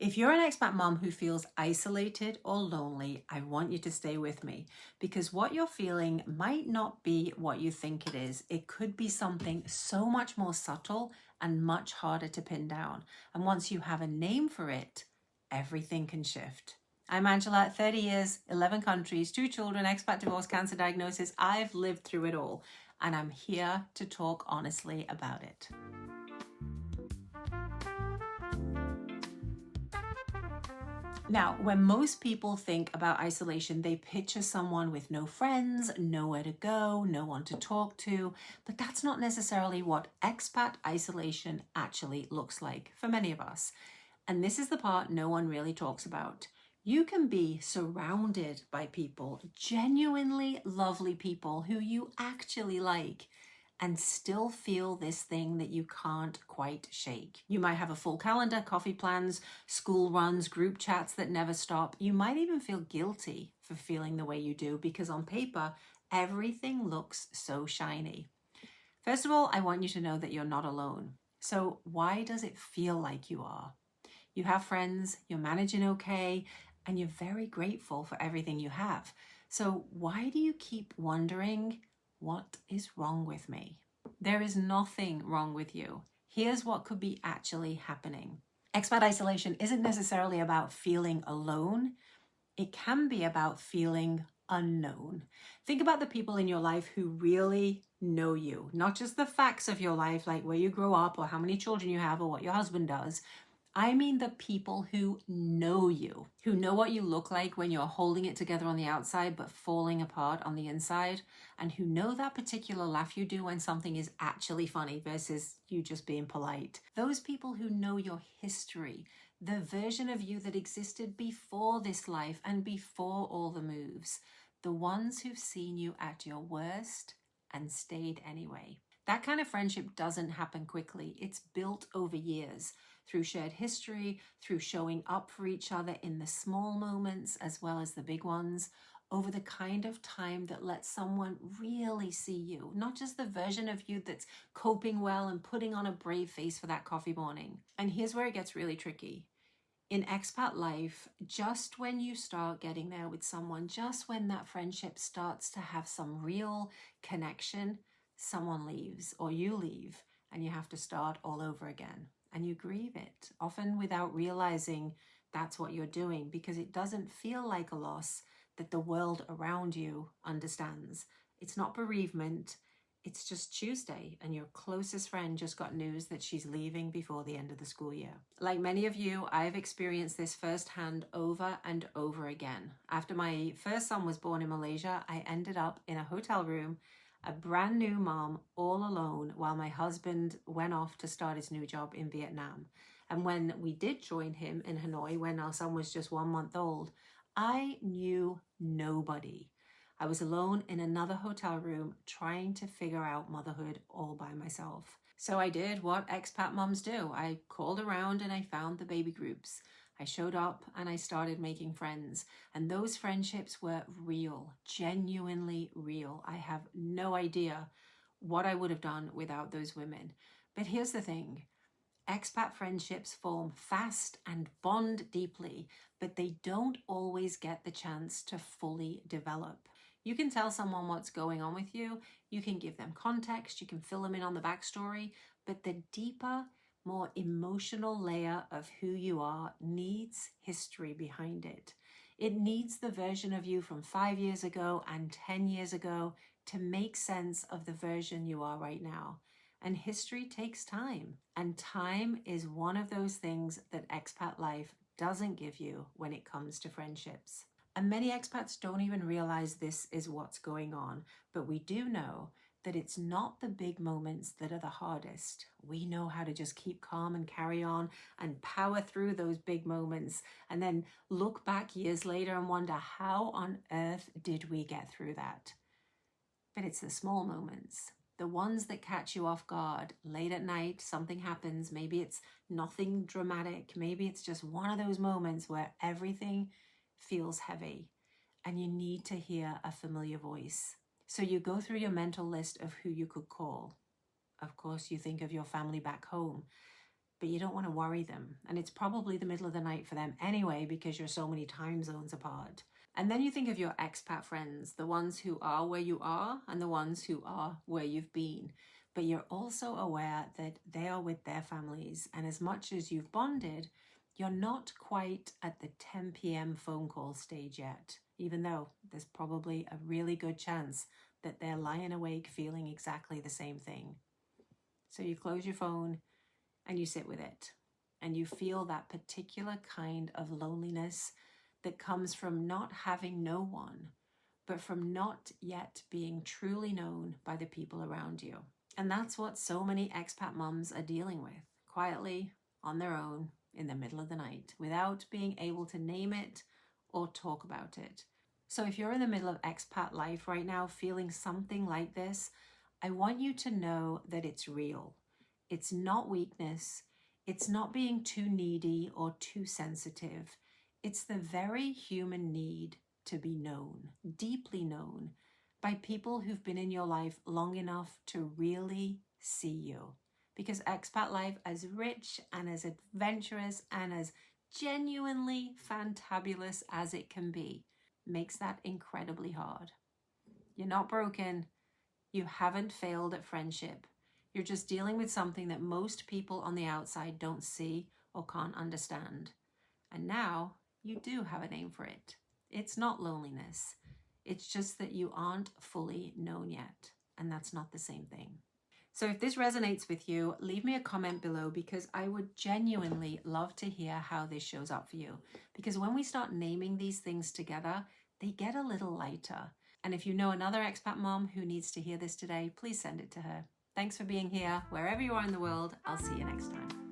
If you're an expat mom who feels isolated or lonely, I want you to stay with me because what you're feeling might not be what you think it is. It could be something so much more subtle and much harder to pin down. And once you have a name for it, everything can shift. I'm Angela, 30 years, 11 countries, 2 children, expat, divorce, cancer diagnosis. I've lived through it all, and I'm here to talk honestly about it. Now, when most people think about isolation, they picture someone with no friends, nowhere to go, no one to talk to, but that's not necessarily what expat isolation actually looks like for many of us. And this is the part no one really talks about. You can be surrounded by people, genuinely lovely people who you actually like, and still feel this thing that you can't quite shake. You might have a full calendar, coffee plans, school runs, group chats that never stop. You might even feel guilty for feeling the way you do because on paper, everything looks so shiny. First of all, I want you to know that you're not alone. So why does it feel like you are? You have friends, you're managing okay, and you're very grateful for everything you have. So why do you keep wondering, what is wrong with me? There is nothing wrong with you. Here's what could be actually happening. Expat isolation isn't necessarily about feeling alone. It can be about feeling unknown. Think about the people in your life who really know you, not just the facts of your life, like where you grow up or how many children you have or what your husband does. I mean the people who know you, who know what you look like when you're holding it together on the outside but falling apart on the inside, and who know that particular laugh you do when something is actually funny versus you just being polite. Those people who know your history, the version of you that existed before this life and before all the moves, the ones who've seen you at your worst and stayed anyway. That kind of friendship doesn't happen quickly. It's built over years through shared history, through showing up for each other in the small moments as well as the big ones, over the kind of time that lets someone really see you, not just the version of you that's coping well and putting on a brave face for that coffee morning. And here's where it gets really tricky. In expat life, just when you start getting there with someone, just when that friendship starts to have some real connection, someone leaves or you leave and you have to start all over again. And you grieve it, often without realizing that's what you're doing, because it doesn't feel like a loss that the world around you understands. It's not bereavement. It's just Tuesday and your closest friend just got news that she's leaving before the end of the school year. Like many of you, I've experienced this firsthand over and over again. After my first son was born in Malaysia, I ended up in a hotel room, a brand new mom, all alone, while my husband went off to start his new job in Vietnam. And when we did join him in Hanoi, when our son was just 1 month old, I knew nobody. I was alone in another hotel room trying to figure out motherhood all by myself. So I did what expat moms do. I called around and I found the baby groups. I showed up and I started making friends. And those friendships were real, genuinely real. I have no idea what I would have done without those women. But here's the thing. Expat friendships form fast and bond deeply, but they don't always get the chance to fully develop. You can tell someone what's going on with you, you can give them context, you can fill them in on the backstory, but the deeper, more emotional layer of who you are needs history behind it. It needs the version of you from 5 years ago and 10 years ago to make sense of the version you are right now. And history takes time. And time is one of those things that expat life doesn't give you when it comes to friendships. And many expats don't even realize this is what's going on, but we do know that it's not the big moments that are the hardest. We know how to just keep calm and carry on and power through those big moments and then look back years later and wonder, how on earth did we get through that? But it's the small moments, the ones that catch you off guard. Late at night, something happens. Maybe it's nothing dramatic. Maybe it's just one of those moments where everything feels heavy and you need to hear a familiar voice. So you go through your mental list of who you could call. Of course, you think of your family back home. but you don't want to worry them. And it's probably the middle of the night for them anyway, because you're so many time zones apart. And then you think of your expat friends, the ones who are where you are and the ones who are where you've been. But you're also aware that they are with their families. And as much as you've bonded, you're not quite at the 10 p.m. phone call stage yet, even though there's probably a really good chance that they're lying awake feeling exactly the same thing. So you close your phone and you sit with it, and you feel that particular kind of loneliness that comes from not having no one, but from not yet being truly known by the people around you. And that's what so many expat mums are dealing with, quietly, on their own, in the middle of the night, without being able to name it or talk about it. So if you're in the middle of expat life right now, feeling something like this, I want you to know that it's real. It's not weakness. It's not being too needy or too sensitive. It's the very human need to be known, deeply known, by people who've been in your life long enough to really see you. Because expat life, as rich and as adventurous and as genuinely fantabulous as it can be, makes that incredibly hard. You're not broken. You haven't failed at friendship. You're just dealing with something that most people on the outside don't see or can't understand. And now you do have a name for it. It's not loneliness. It's just that you aren't fully known yet. And that's not the same thing. So if this resonates with you, leave me a comment below, because I would genuinely love to hear how this shows up for you. Because when we start naming these things together, they get a little lighter. And if you know another expat mom who needs to hear this today, please send it to her. Thanks for being here. Wherever you are in the world, I'll see you next time.